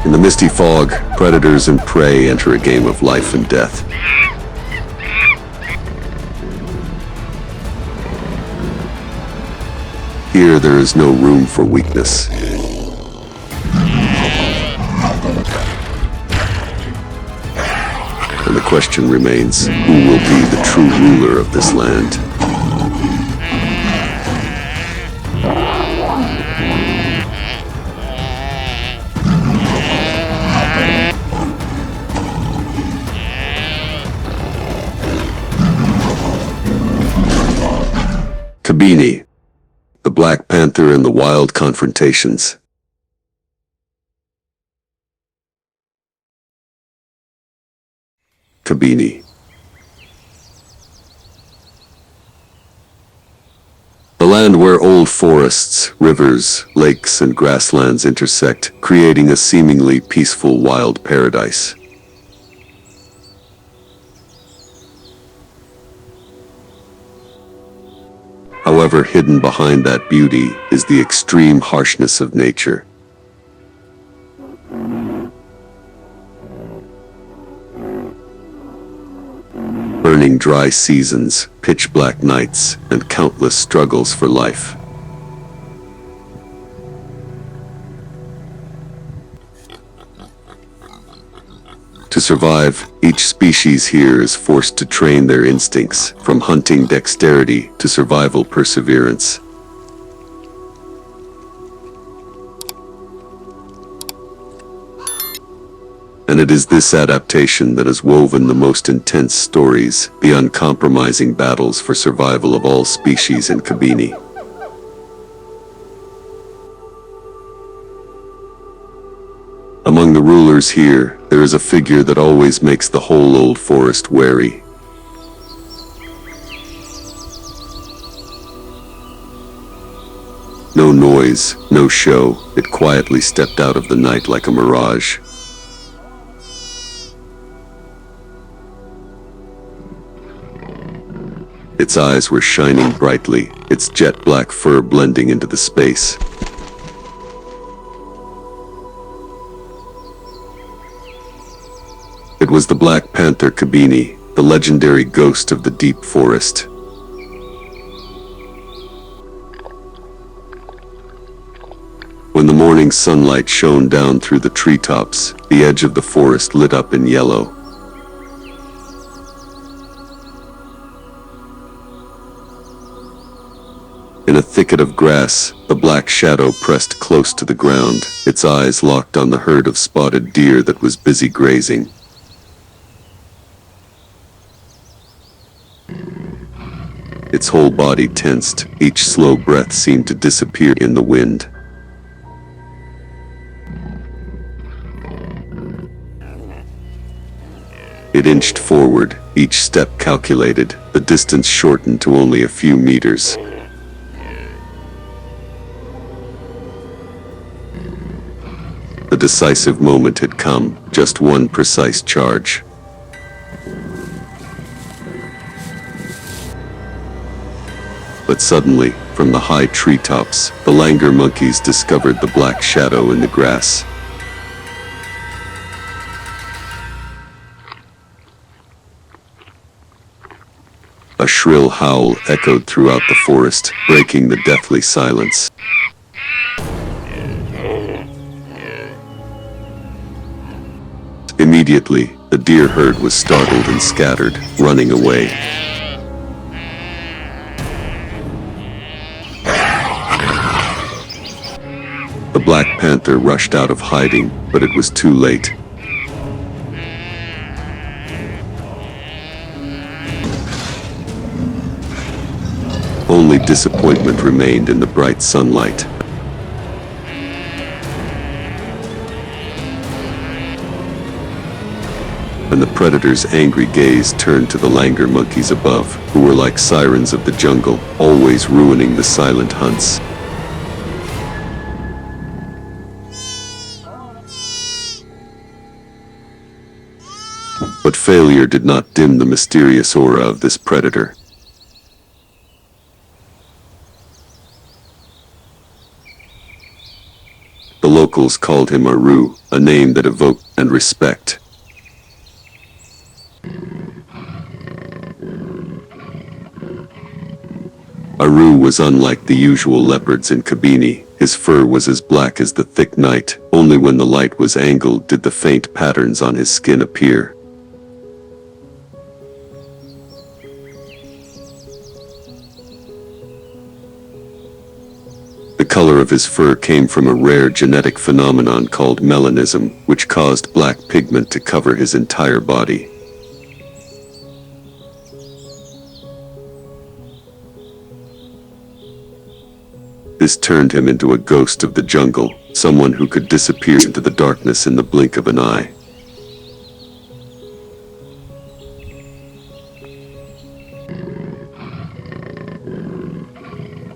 In the misty fog, predators and prey enter a game of life and death. Here, there is no room for weakness. And the question remains, who will be the true ruler of this land? Kabini, the Black Panther and the Wild Confrontations. Kabini. The land where old forests, rivers, lakes, and grasslands intersect, creating a seemingly peaceful wild paradise. However, hidden behind that beauty is the extreme harshness of nature. Burning dry seasons, pitch-black nights, and countless struggles for life. To survive, each species here is forced to train their instincts, from hunting dexterity to survival perseverance. And it is this adaptation that has woven the most intense stories, the uncompromising battles for survival of all species in Kabini. Among the rulers here, there is a figure that always makes the whole old forest wary. No noise, no show, it quietly stepped out of the night like a mirage. Its eyes were shining brightly, its jet black fur blending into the space. It was the Black Panther Kabini, the legendary ghost of the deep forest. When the morning sunlight shone down through the treetops, the edge of the forest lit up in yellow. In a thicket of grass, the black shadow pressed close to the ground, its eyes locked on the herd of spotted deer that was busy grazing. Its whole body tensed, each slow breath seemed to disappear in the wind. It inched forward, each step calculated, the distance shortened to only a few meters. The decisive moment had come, just one precise charge. But suddenly, from the high treetops, the langur monkeys discovered the black shadow in the grass. A shrill howl echoed throughout the forest, breaking the deathly silence. Immediately, the deer herd was startled and scattered, running away. The Black Panther rushed out of hiding, but it was too late. Only disappointment remained in the bright sunlight. And the predator's angry gaze turned to the langur monkeys above, who were like sirens of the jungle, always ruining the silent hunts. But failure did not dim the mysterious aura of this predator. The locals called him Aru, a name that evoked and respect. Aru was unlike the usual leopards in Kabini. His fur was as black as the thick night. Only when the light was angled did the faint patterns on his skin appear. The color of his fur came from a rare genetic phenomenon called melanism, which caused black pigment to cover his entire body. This turned him into a ghost of the jungle, someone who could disappear into the darkness in the blink of an eye.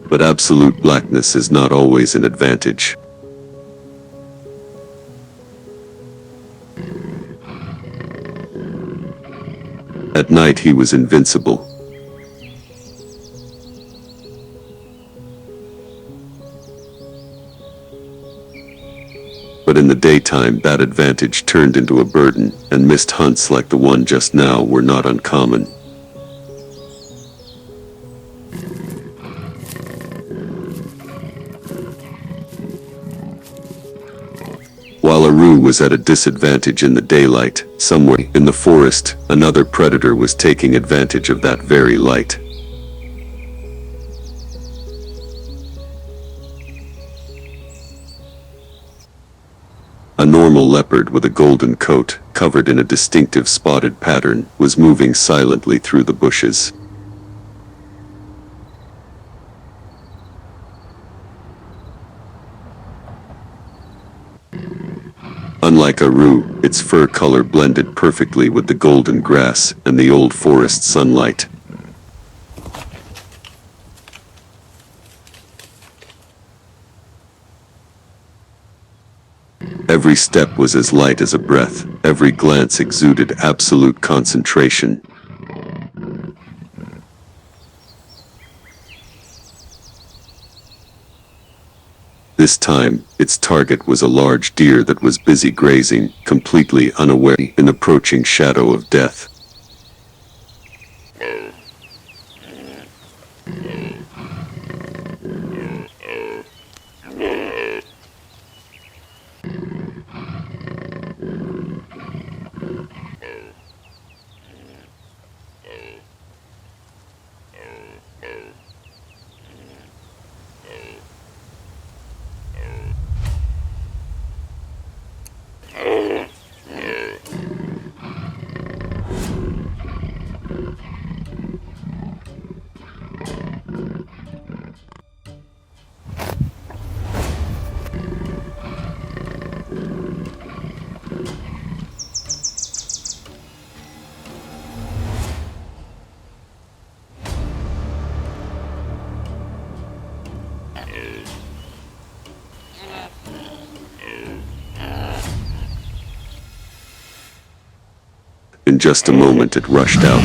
But absolute blackness is not always an advantage. At night he was invincible. But in the daytime that advantage turned into a burden, and missed hunts like the one just now were not uncommon. While Aru was at a disadvantage in the daylight, somewhere in the forest, another predator was taking advantage of that very light. A normal leopard with a golden coat, covered in a distinctive spotted pattern, was moving silently through the bushes. Unlike Aru, its fur color blended perfectly with the golden grass and the old forest sunlight. Every step was as light as a breath, every glance exuded absolute concentration. This time, its target was a large deer that was busy grazing, completely unaware in approaching shadow of death. In just a moment it rushed out.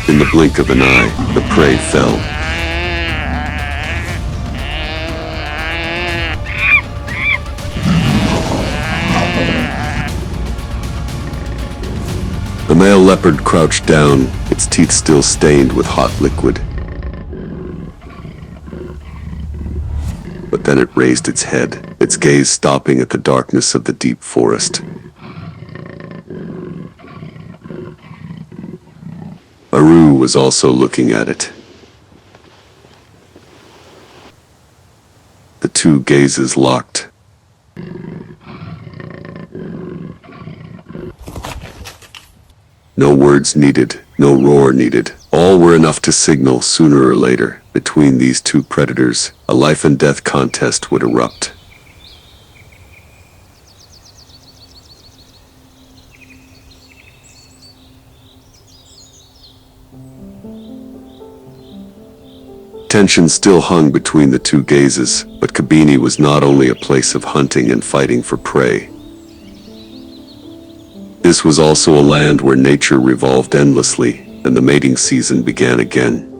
In the blink of an eye, the prey fell. The male leopard crouched down, its teeth still stained with hot liquid. But then it raised its head, its gaze stopping at the darkness of the deep forest. Aru was also looking at it. The two gazes locked. No words needed, no roar needed. All were enough to signal sooner or later, between these two predators, a life and death contest would erupt. Tension still hung between the two gazes, but Kabini was not only a place of hunting and fighting for prey. This was also a land where nature revolved endlessly, and the mating season began again.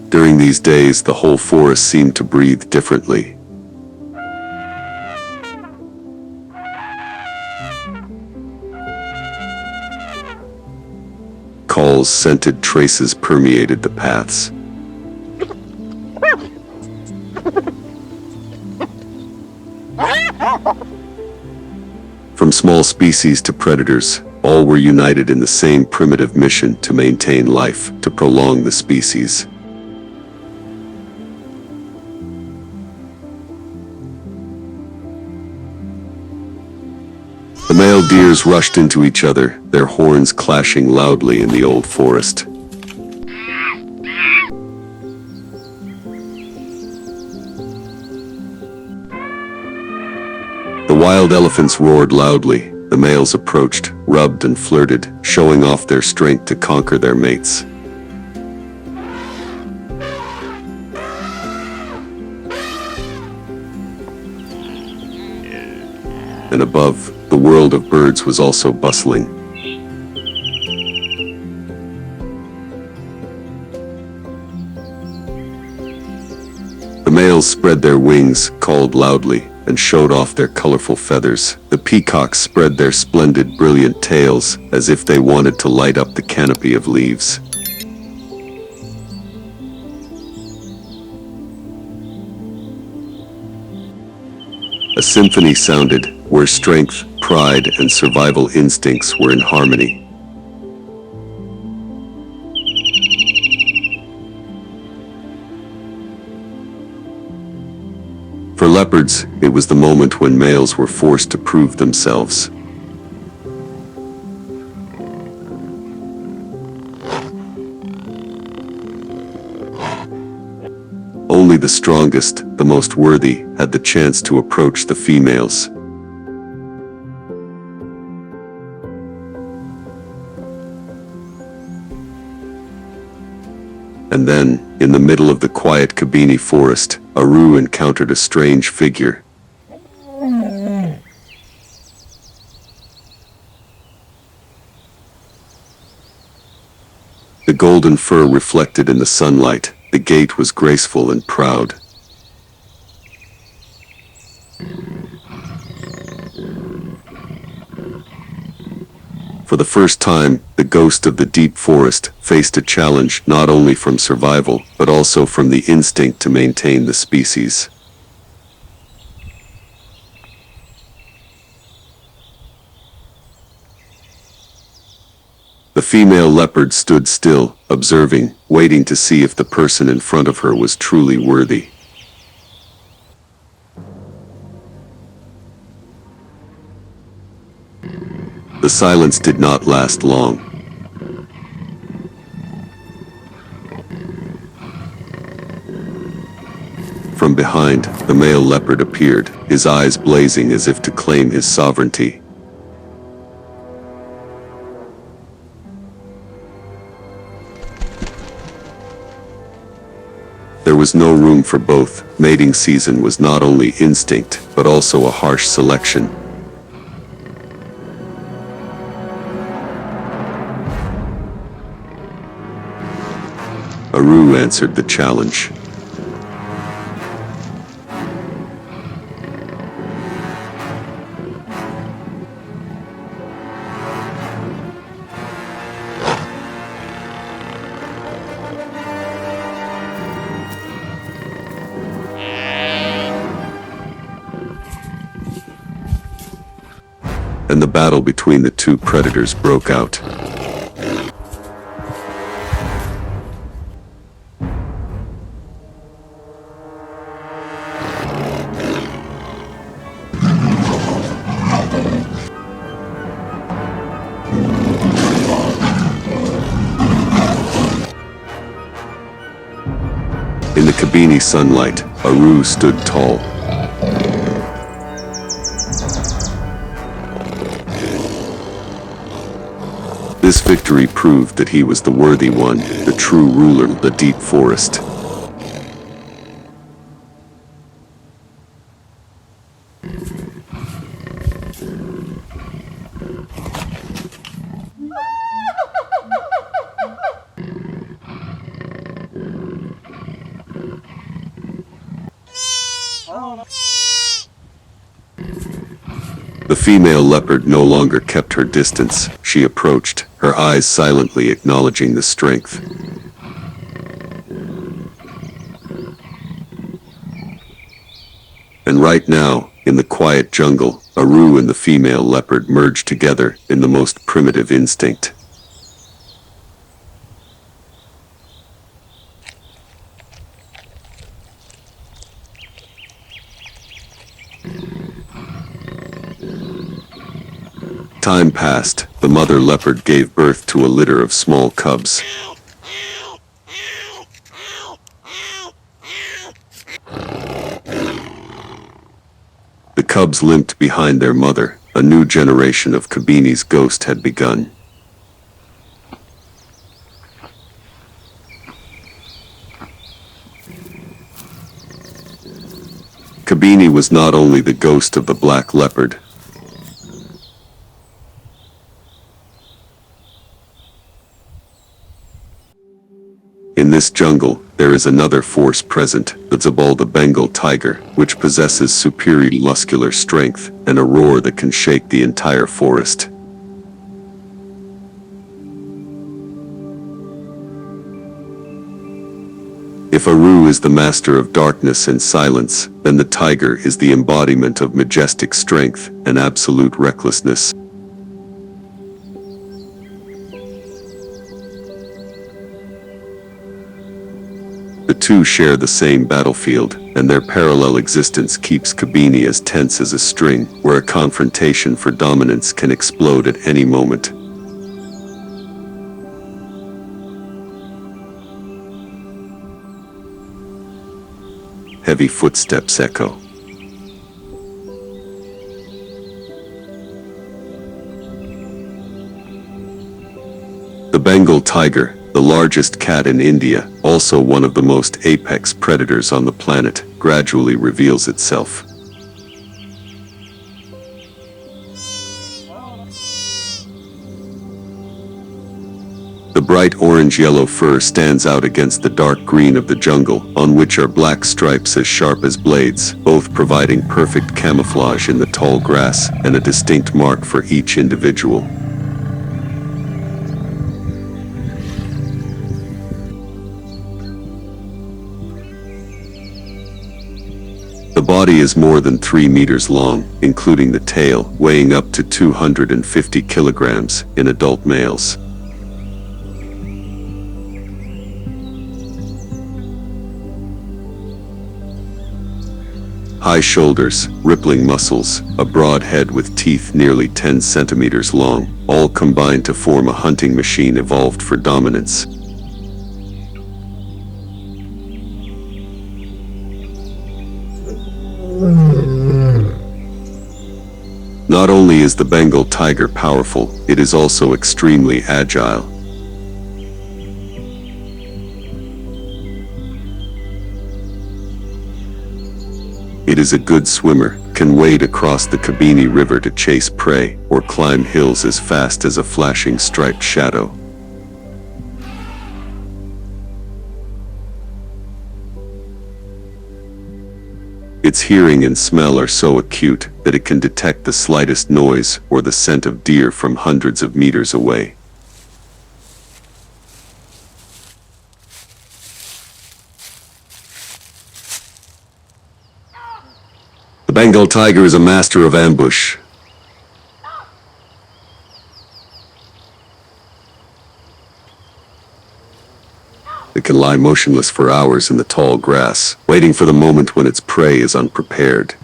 During these days, the whole forest seemed to breathe differently. Calls, scented traces permeated the paths. From small species to predators, all were united in the same primitive mission to maintain life, to prolong the species. The male deers rushed into each other, their horns clashing loudly in the old forest. The wild elephants roared loudly. The males approached, rubbed and flirted, showing off their strength to conquer their mates. And above, the world of birds was also bustling. The males spread their wings, called loudly, and showed off their colorful feathers. The peacocks spread their splendid, brilliant tails, as if they wanted to light up the canopy of leaves. A symphony sounded, where strength, pride, and survival instincts were in harmony. For leopards, it was the moment when males were forced to prove themselves. Only the strongest, the most worthy, had the chance to approach the females. And then, in the middle of the quiet Kabini forest, Aru encountered a strange figure. The golden fur reflected in the sunlight. The gait was graceful and proud. For the first time, the ghost of the deep forest faced a challenge not only from survival, but also from the instinct to maintain the species. The female leopard stood still, observing, waiting to see if the person in front of her was truly worthy. The silence did not last long. From behind, the male leopard appeared, his eyes blazing as if to claim his sovereignty. There was no room for both. Mating season was not only instinct, but also a harsh selection. Aru answered the challenge. And the battle between the two predators broke out. In the Kabini sunlight, Aru stood tall. This victory proved that he was the worthy one, the true ruler of the deep forest. The female leopard no longer kept her distance. She approached, her eyes silently acknowledging the strength. And right now, in the quiet jungle, Aru and the female leopard merged together in the most primitive instinct. Time passed. The mother leopard gave birth to a litter of small cubs. The cubs limped behind their mother. A new generation of Kabini's ghost had begun. Kabini was not only the ghost of the black leopard. In this jungle, there is another force present, the Bengal tiger, which possesses superior muscular strength and a roar that can shake the entire forest. If Aru is the master of darkness and silence, then the tiger is the embodiment of majestic strength and absolute recklessness. The two share the same battlefield, and their parallel existence keeps Kabini as tense as a string, where a confrontation for dominance can explode at any moment. Heavy footsteps echo. The Bengal tiger, the largest cat in India, also one of the most apex predators on the planet, gradually reveals itself. The bright orange-yellow fur stands out against the dark green of the jungle, on which are black stripes as sharp as blades, both providing perfect camouflage in the tall grass and a distinct mark for each individual. The body is more than 3 meters long, including the tail, weighing up to 250 kilograms in adult males. High shoulders, rippling muscles, a broad head with teeth nearly 10 centimeters long, all combine to form a hunting machine evolved for dominance. Not only is the Bengal tiger powerful, it is also extremely agile. It is a good swimmer, can wade across the Kabini River to chase prey, or climb hills as fast as a flashing striped shadow. Its hearing and smell are so acute that it can detect the slightest noise or the scent of deer from hundreds of meters away. The Bengal tiger is a master of ambush. It can lie motionless for hours in the tall grass, waiting for the moment when its prey is unprepared.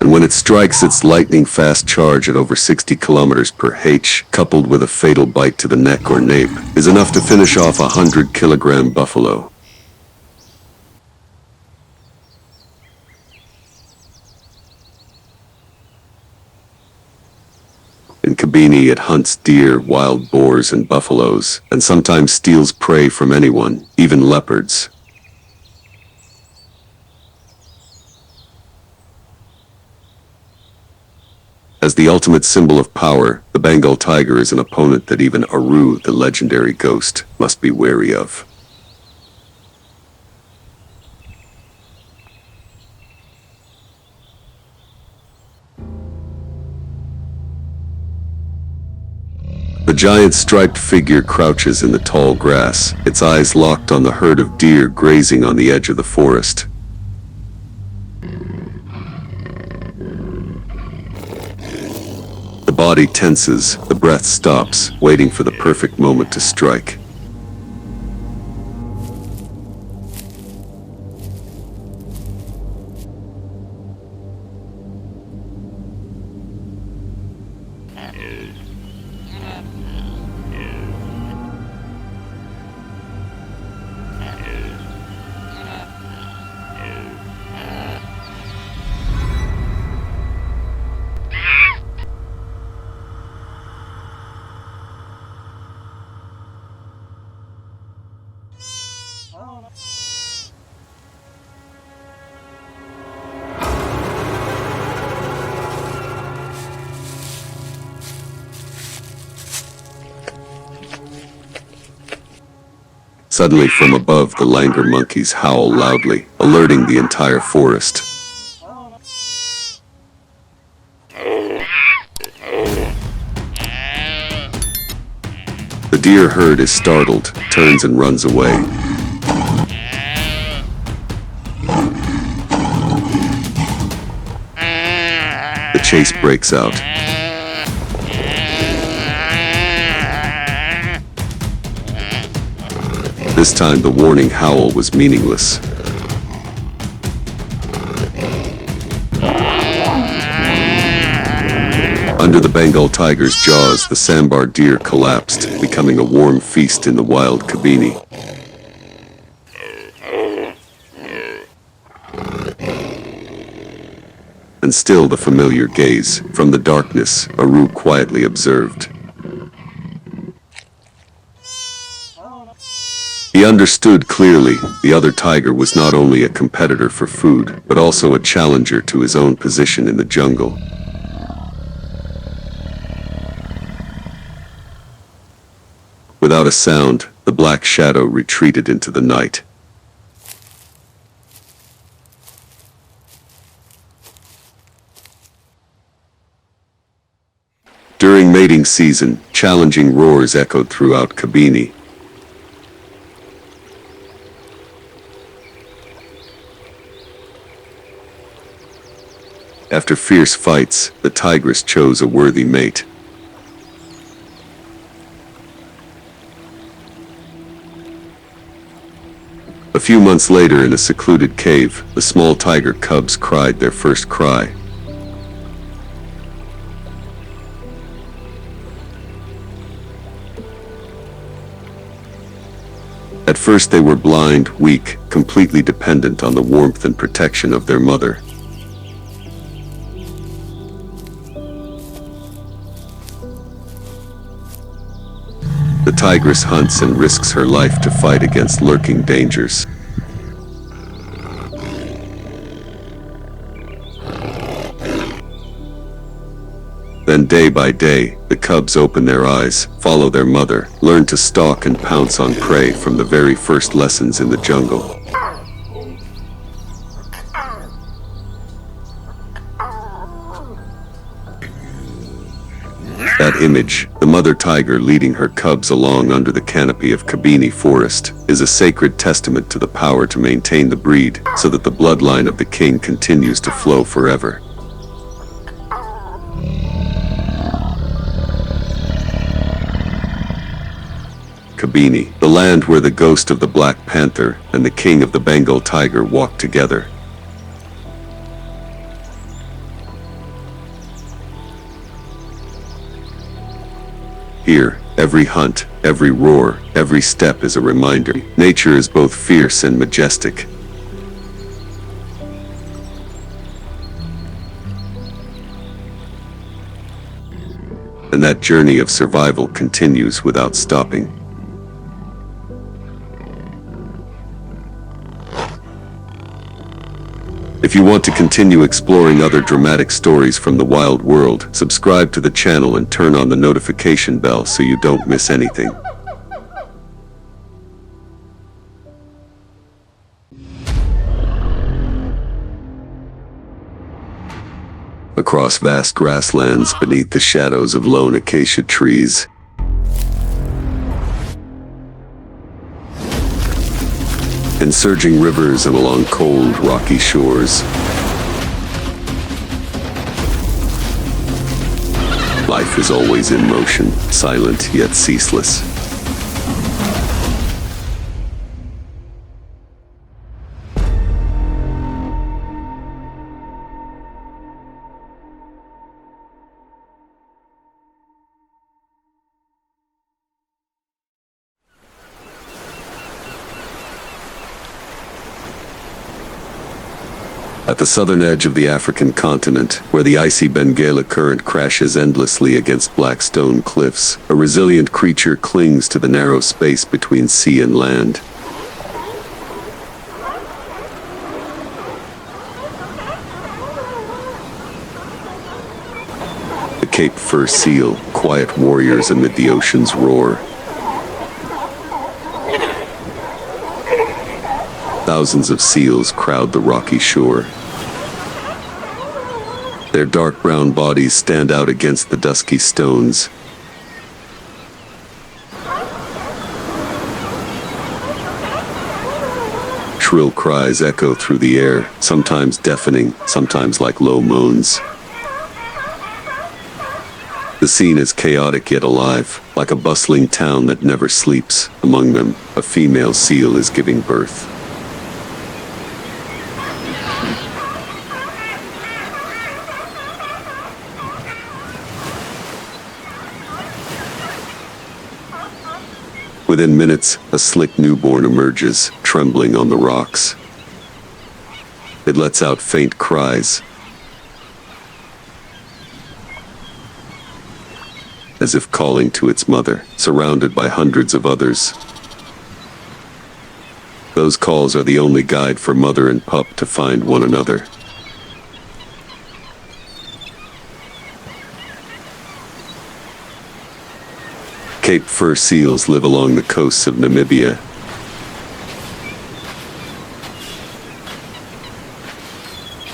And when it strikes its lightning-fast charge at over 60 kilometers per h, coupled with a fatal bite to the neck or nape, is enough to finish off a 100-kilogram buffalo. In Kabini, it hunts deer, wild boars, and buffaloes, and sometimes steals prey from anyone, even leopards. As the ultimate symbol of power, the Bengal tiger is an opponent that even Aru, the legendary ghost, must be wary of. The giant striped figure crouches in the tall grass, its eyes locked on the herd of deer grazing on the edge of the forest. The body tenses, the breath stops, waiting for the perfect moment to strike. Suddenly from above, the langur monkeys howl loudly, alerting the entire forest. The deer herd is startled, turns and runs away. The chase breaks out. This time the warning howl was meaningless. Under the Bengal tiger's jaws, the sambar deer collapsed, becoming a warm feast in the wild Kabini. And still the familiar gaze. From the darkness, Aru quietly observed. He understood clearly, the other tiger was not only a competitor for food, but also a challenger to his own position in the jungle. Without a sound, the black shadow retreated into the night. During mating season, challenging roars echoed throughout Kabini. After fierce fights, the tigress chose a worthy mate. A few months later, in a secluded cave, the small tiger cubs cried their first cry. At first they were blind, weak, completely dependent on the warmth and protection of their mother. The tigress hunts and risks her life to fight against lurking dangers. Then day by day, the cubs open their eyes, follow their mother, learn to stalk and pounce on prey from the very first lessons in the jungle. That image, the mother tiger leading her cubs along under the canopy of Kabini forest, is a sacred testament to the power to maintain the breed, so that the bloodline of the king continues to flow forever. Kabini, the land where the ghost of the Black Panther and the king of the Bengal tiger walk together. Here, every hunt, every roar, every step is a reminder. Nature is both fierce and majestic. And that journey of survival continues without stopping. If you want to continue exploring other dramatic stories from the wild world, subscribe to the channel and turn on the notification bell so you don't miss anything. Across vast grasslands beneath the shadows of lone acacia trees, in surging rivers and along cold, rocky shores. Life is always in motion, silent yet ceaseless. At the southern edge of the African continent, where the icy Bengal current crashes endlessly against black stone cliffs, a resilient creature clings to the narrow space between sea and land. The Cape Fur seal, quiet warriors amid the ocean's roar. Thousands of seals crowd the rocky shore. Their dark brown bodies stand out against the dusky stones. Shrill cries echo through the air, sometimes deafening, sometimes like low moans. The scene is chaotic yet alive, like a bustling town that never sleeps. Among them, a female seal is giving birth. Within minutes, a slick newborn emerges, trembling on the rocks. It lets out faint cries, as if calling to its mother, surrounded by hundreds of others. Those calls are the only guide for mother and pup to find one another. Cape Fur seals live along the coasts of Namibia.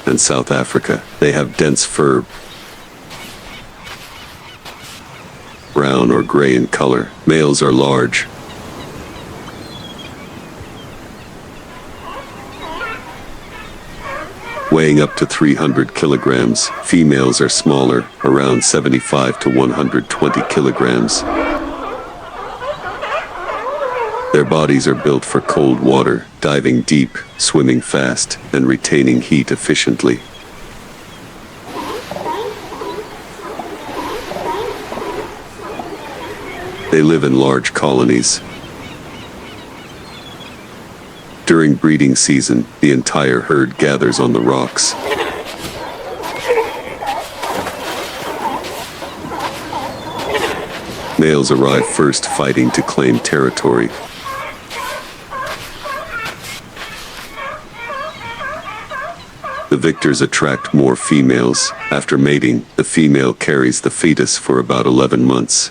And South Africa. They have dense fur, brown or gray in color. Males are large, weighing up to 300 kilograms. Females are smaller, around 75 to 120 kilograms. Their bodies are built for cold water, diving deep, swimming fast, and retaining heat efficiently. They live in large colonies. During breeding season, the entire herd gathers on the rocks. Males arrive first, fighting to claim territory. The victors attract more females. After mating, the female carries the fetus for about 11 months.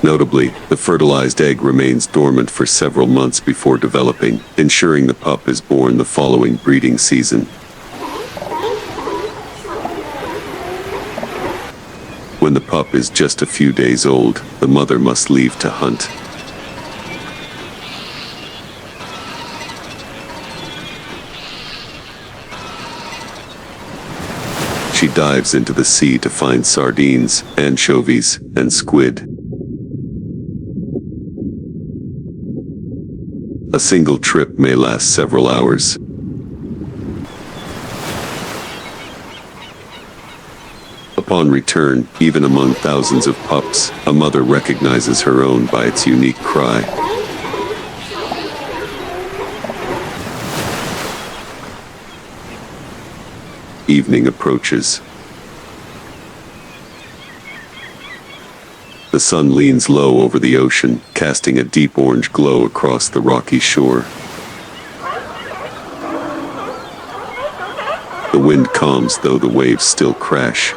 Notably, the fertilized egg remains dormant for several months before developing, ensuring the pup is born the following breeding season. When the pup is just a few days old, the mother must leave to hunt. She dives into the sea to find sardines, anchovies, and squid. A single trip may last several hours. Upon return, even among thousands of pups, a mother recognizes her own by its unique cry. Evening approaches. The sun leans low over the ocean, casting a deep orange glow across the rocky shore. The wind calms, though the waves still crash.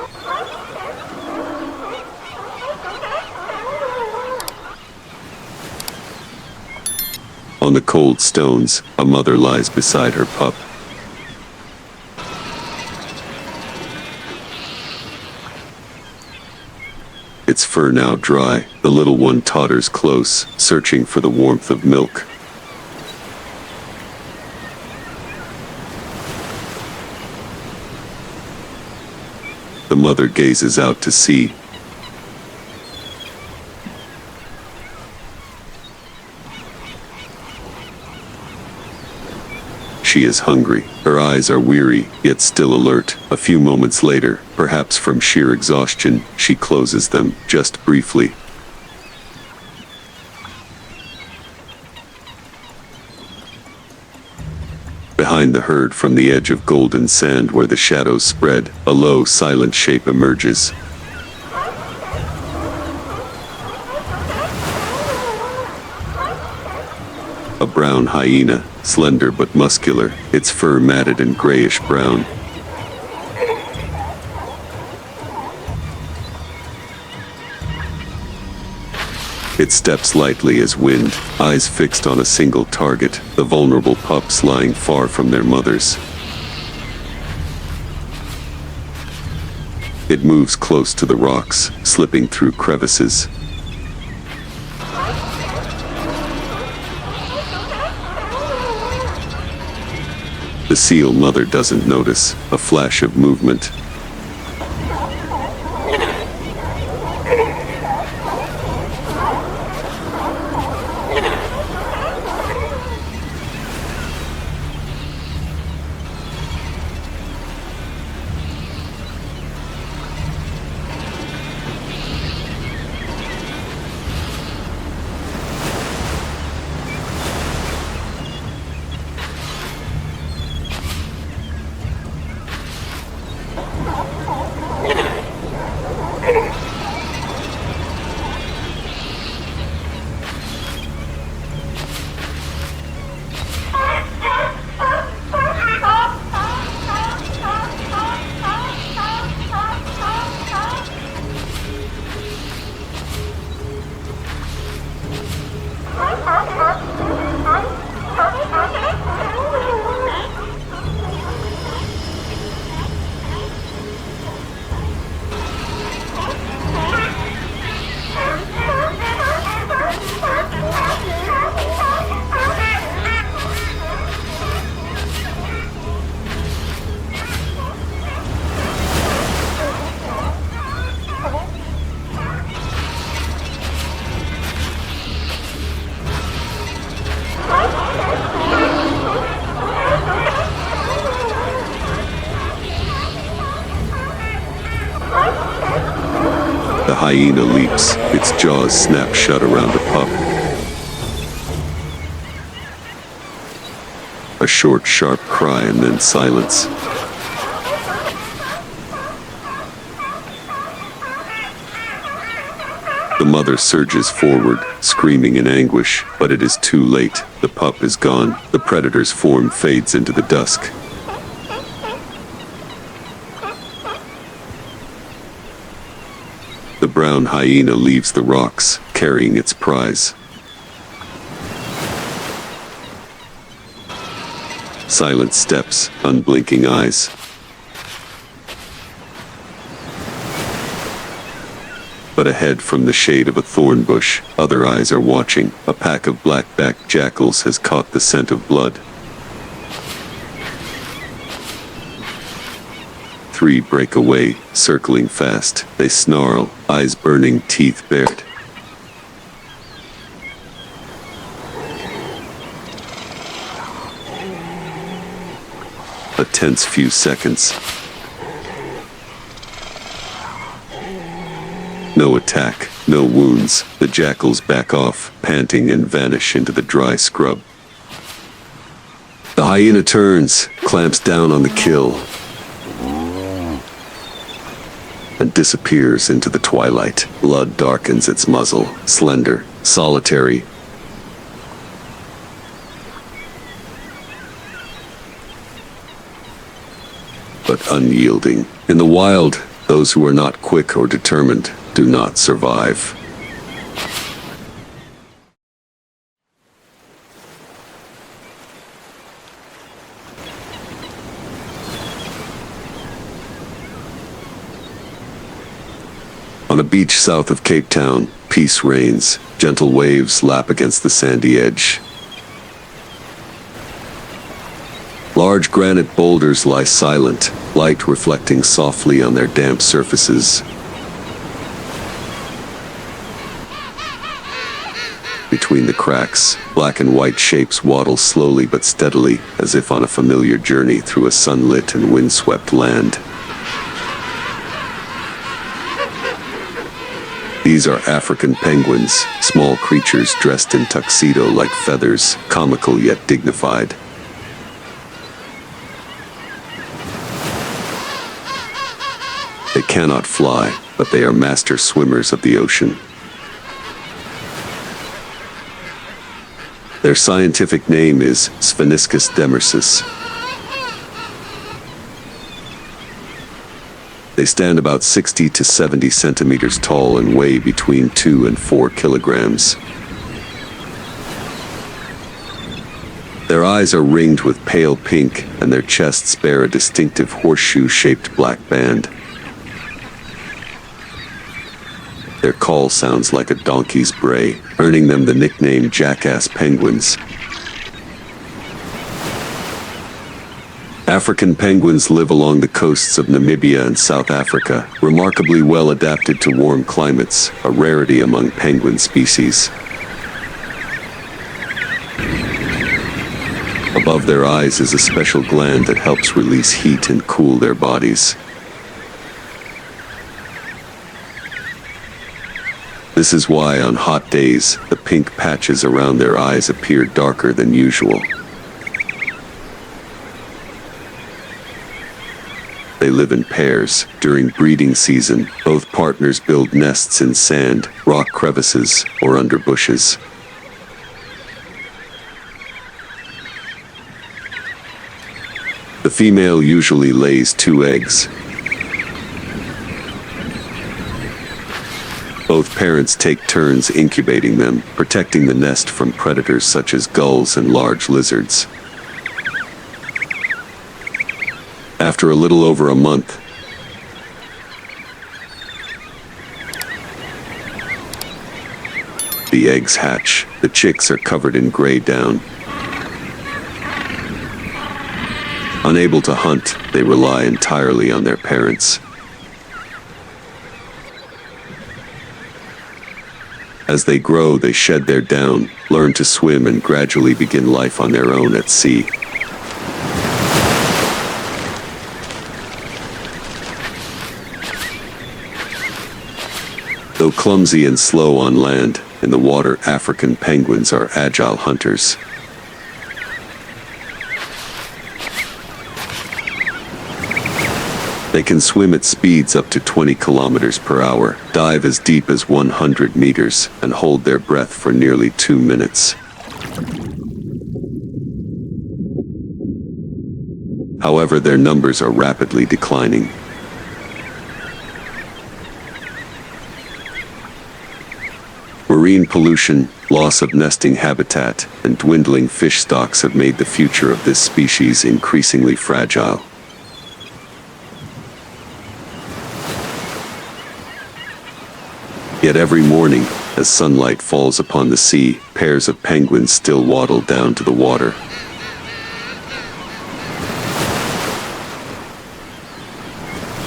On the cold stones, a mother lies beside her pup. its fur now dry. The little one totters close, searching for the warmth of milk. The mother gazes out to sea. She is hungry. Her eyes are weary, yet still alert. A few moments later, perhaps from sheer exhaustion, she closes them, just briefly. Behind the herd, from the edge of golden sand where the shadows spread, a low, silent shape emerges. A brown hyena, slender but muscular, its fur matted and grayish-brown. It steps lightly as wind, eyes fixed on a single target, the vulnerable pups lying far from their mothers. It moves close to the rocks, slipping through crevices. The seal mother doesn't notice. A flash of movement. The hyena leaps, its jaws snap shut around a pup. A short, sharp cry and then silence. The mother surges forward, screaming in anguish, but it is too late. The pup is gone. The predator's form fades into the dusk. The brown hyena leaves the rocks, carrying its prize. Silent steps, unblinking eyes. But ahead, from the shade of a thorn bush, other eyes are watching. A pack of black-backed jackals has caught the scent of blood. 3 break away, circling fast. They snarl, eyes burning, teeth bared. A tense few seconds. No attack, no wounds. The jackals back off, panting, and vanish into the dry scrub. The hyena turns, clamps down on the kill, and disappears into the twilight. Blood darkens its muzzle, slender, solitary. But unyielding. In the wild, those who are not quick or determined do not survive. On a beach south of Cape Town, peace reigns. Gentle waves lap against the sandy edge. Large granite boulders lie silent, light reflecting softly on their damp surfaces. Between the cracks, black and white shapes waddle slowly but steadily, as if on a familiar journey through a sunlit and windswept land. These are African penguins, small creatures dressed in tuxedo like feathers, comical yet dignified. They cannot fly, but they are master swimmers of the ocean. Their scientific name is Spheniscus demersus. They stand about 60 to 70 centimeters tall and weigh between 2 and 4 kilograms. Their eyes are ringed with pale pink, and their chests bear a distinctive horseshoe-shaped black band. Their call sounds like a donkey's bray, earning them the nickname jackass penguins. African penguins live along the coasts of Namibia and South Africa, remarkably well adapted to warm climates, a rarity among penguin species. Above their eyes is a special gland that helps release heat and cool their bodies. This is why on hot days, the pink patches around their eyes appear darker than usual. They live in pairs. During breeding season, both partners build nests in sand, rock crevices, or under bushes. The female usually lays 2 eggs. Both parents take turns incubating them, protecting the nest from predators such as gulls and large lizards. After a little over a month, the eggs hatch. The chicks are covered in gray down. Unable to hunt, they rely entirely on their parents. As they grow, they shed their down, learn to swim, and gradually begin life on their own at sea. Though clumsy and slow on land, in the water, African penguins are agile hunters. They can swim at speeds up to 20 kilometers per hour, dive as deep as 100 meters, and hold their breath for nearly 2 minutes. However, their numbers are rapidly declining. Marine pollution, loss of nesting habitat, and dwindling fish stocks have made the future of this species increasingly fragile. Yet every morning, as sunlight falls upon the sea, pairs of penguins still waddle down to the water.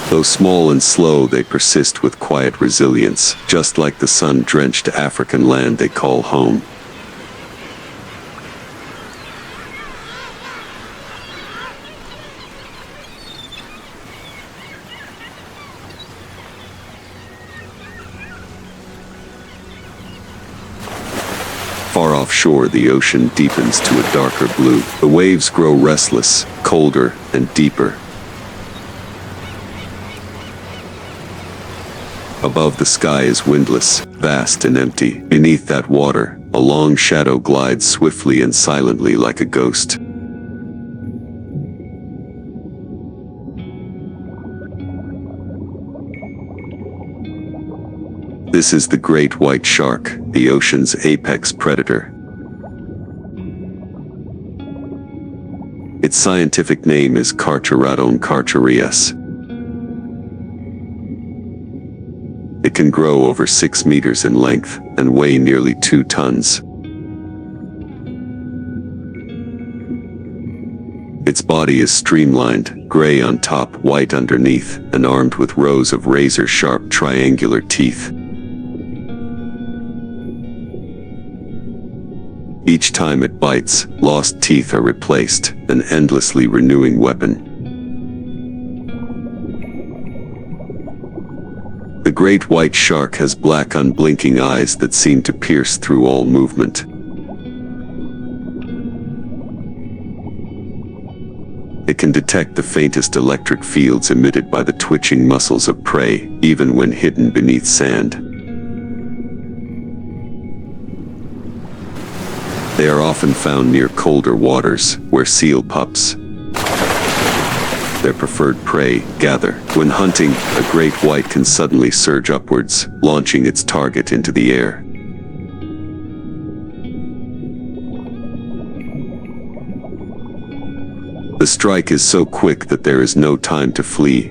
Though small and slow, they persist with quiet resilience, just like the sun-drenched African land they call home. Far offshore, the ocean deepens to a darker blue. The waves grow restless, colder, and deeper. Above, the sky is windless, vast and empty. Beneath that water, a long shadow glides swiftly and silently like a ghost. This is the great white shark, the ocean's apex predator. Its scientific name is Carcharodon carcharias. It can grow over 6 meters in length and weigh nearly 2 tons. Its body is streamlined, gray on top, white underneath, and armed with rows of razor-sharp triangular teeth. Each time it bites, lost teeth are replaced, an endlessly renewing weapon. The great white shark has black unblinking eyes that seem to pierce through all movement. It can detect the faintest electric fields emitted by the twitching muscles of prey, even when hidden beneath sand. They are often found near colder waters, where seal pups, their preferred prey, gather. When hunting, a great white can suddenly surge upwards, launching its target into the air. The strike is so quick that there is no time to flee.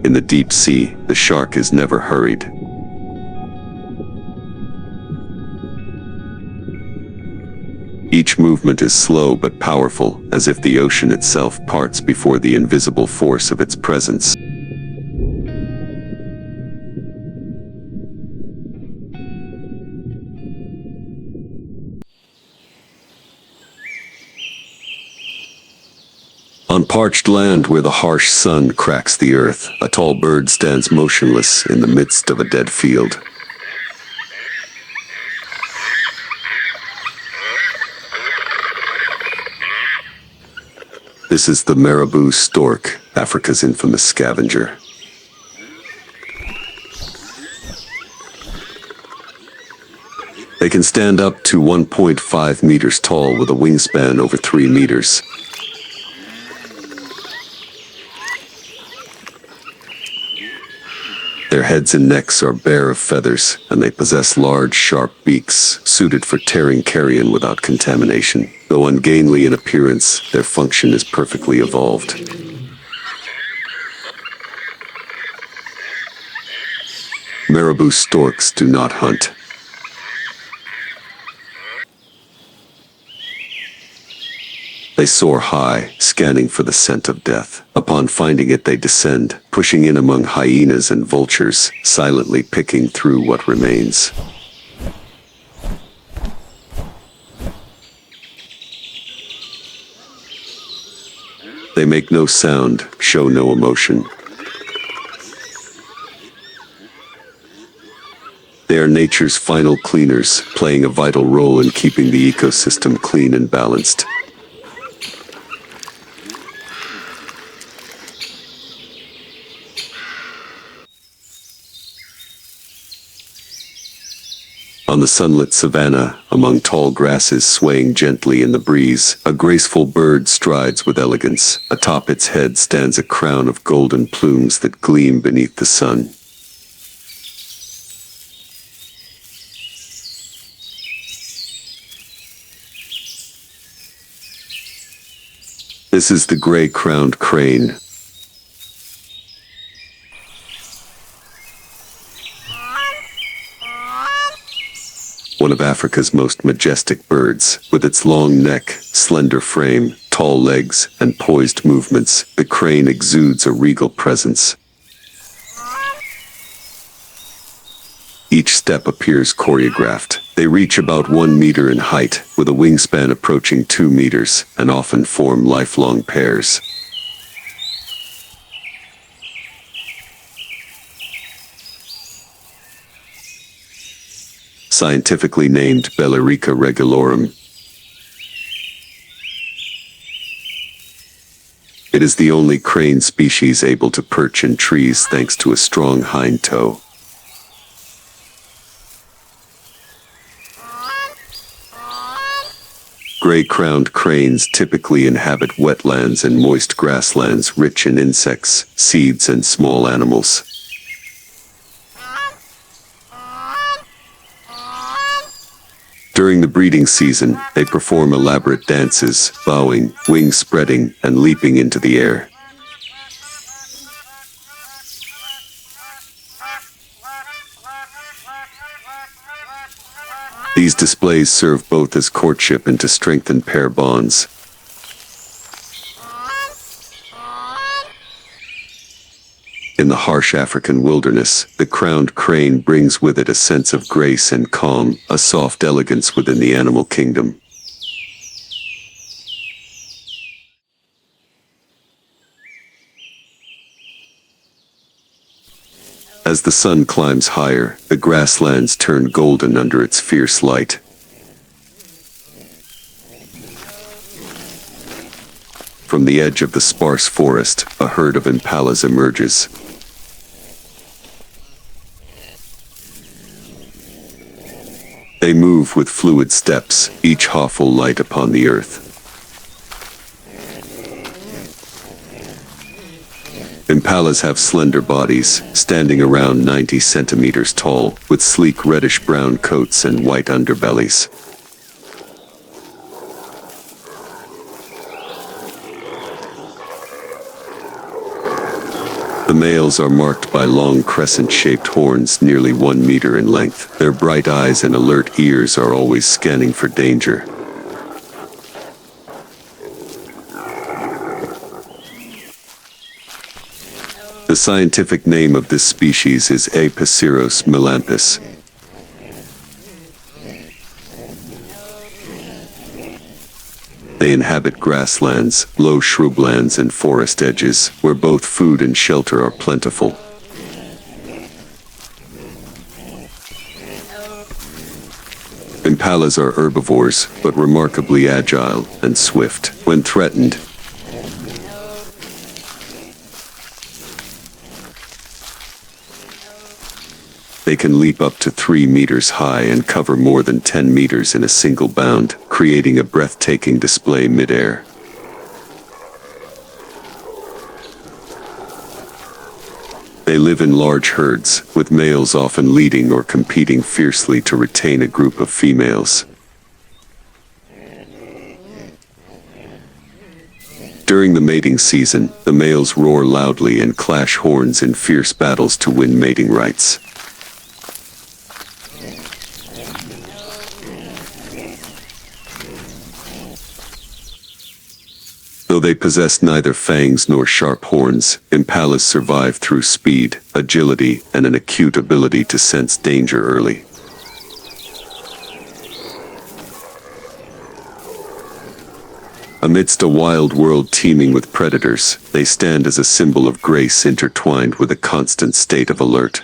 In the deep sea, the shark is never hurried. Each movement is slow but powerful, as if the ocean itself parts before the invisible force of its presence. On parched land where the harsh sun cracks the earth, a tall bird stands motionless in the midst of a dead field. This is the marabou stork, Africa's infamous scavenger. They can stand up to 1.5 meters tall with a wingspan over 3 meters. Their heads and necks are bare of feathers, and they possess large, sharp beaks, suited for tearing carrion without contamination. Though ungainly in appearance, their function is perfectly evolved. Marabou storks do not hunt. They soar high, scanning for the scent of death. Upon finding it, they descend, pushing in among hyenas and vultures, silently picking through what remains. They make no sound, show no emotion. They are nature's final cleaners, playing a vital role in keeping the ecosystem clean and balanced. On the sunlit savanna, among tall grasses swaying gently in the breeze, a graceful bird strides with elegance. Atop its head stands a crown of golden plumes that gleam beneath the sun. This is the gray-crowned crane. One of Africa's most majestic birds. With its long neck, slender frame, tall legs, and poised movements, the crane exudes a regal presence. Each step appears choreographed. They reach about 1 meter in height, with a wingspan approaching 2 meters, and often form lifelong pairs. Scientifically named Bellerica regulorum, it is the only crane species able to perch in trees thanks to a strong hind toe. Gray-crowned cranes typically inhabit wetlands and moist grasslands rich in insects, seeds, and small animals. During the breeding season, they perform elaborate dances, bowing, wings spreading, and leaping into the air. These displays serve both as courtship and to strengthen pair bonds. In the harsh African wilderness, the crowned crane brings with it a sense of grace and calm, a soft elegance within the animal kingdom. As the sun climbs higher, the grasslands turn golden under its fierce light. From the edge of the sparse forest, a herd of impalas emerges. They move with fluid steps, each hawful light upon the earth. Impalas have slender bodies, standing around 90 centimeters tall, with sleek reddish-brown coats and white underbellies. The males are marked by long crescent-shaped horns nearly 1 meter in length. Their bright eyes and alert ears are always scanning for danger. The scientific name of this species is A. Passeros melampus. They inhabit grasslands, low shrublands and forest edges, where both food and shelter are plentiful. Impalas are herbivores, but remarkably agile and swift. When threatened, they can leap up to 3 meters high and cover more than 10 meters in a single bound, creating a breathtaking display mid-air. They live in large herds, with males often leading or competing fiercely to retain a group of females. During the mating season, the males roar loudly and clash horns in fierce battles to win mating rights. Though they possess neither fangs nor sharp horns, impalas survive through speed, agility, and an acute ability to sense danger early. Amidst a wild world teeming with predators, they stand as a symbol of grace intertwined with a constant state of alert.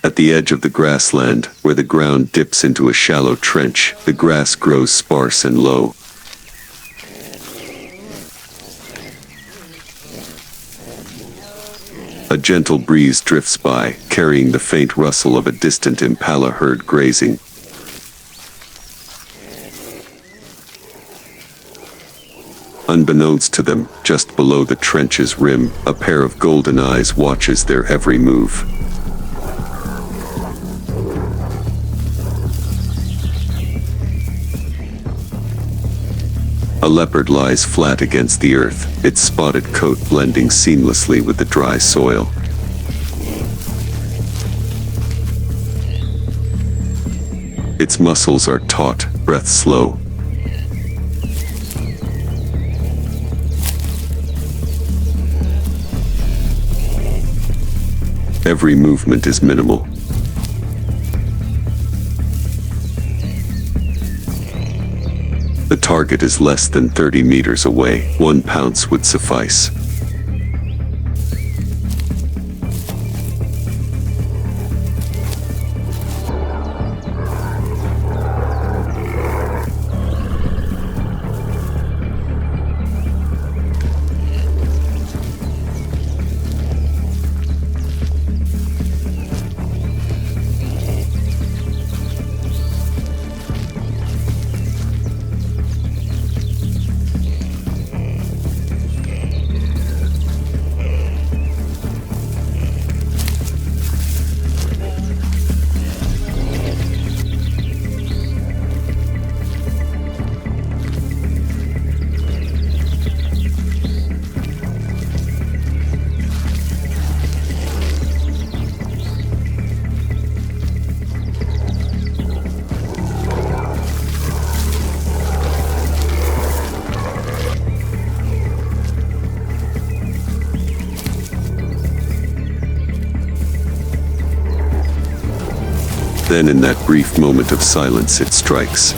At the edge of the grassland, where the ground dips into a shallow trench, the grass grows sparse and low. A gentle breeze drifts by, carrying the faint rustle of a distant impala herd grazing. Unbeknownst to them, just below the trench's rim, a pair of golden eyes watches their every move. A leopard lies flat against the earth, its spotted coat blending seamlessly with the dry soil. Its muscles are taut, breath slow. Every movement is minimal. The target is less than 30 meters away. 1 pounce would suffice. Then in that brief moment of silence it strikes.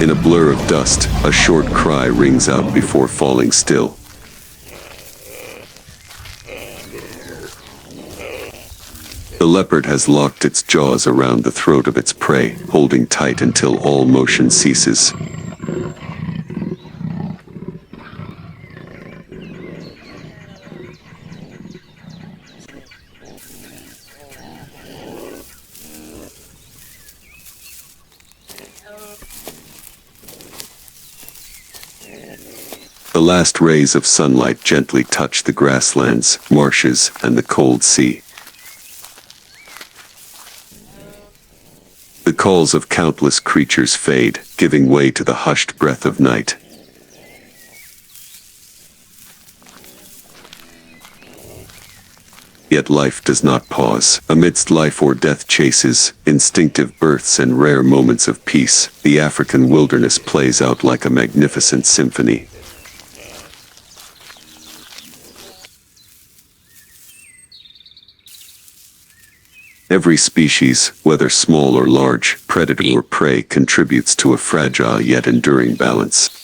In a blur of dust, a short cry rings out before falling still. The leopard has locked its jaws around the throat of its prey, holding tight until all motion ceases. The last rays of sunlight gently touch the grasslands, marshes, and the cold sea. The calls of countless creatures fade, giving way to the hushed breath of night. Yet life does not pause. Amidst life or death chases, instinctive births and rare moments of peace, the African wilderness plays out like a magnificent symphony. Every species, whether small or large, predator or prey, contributes to a fragile yet enduring balance.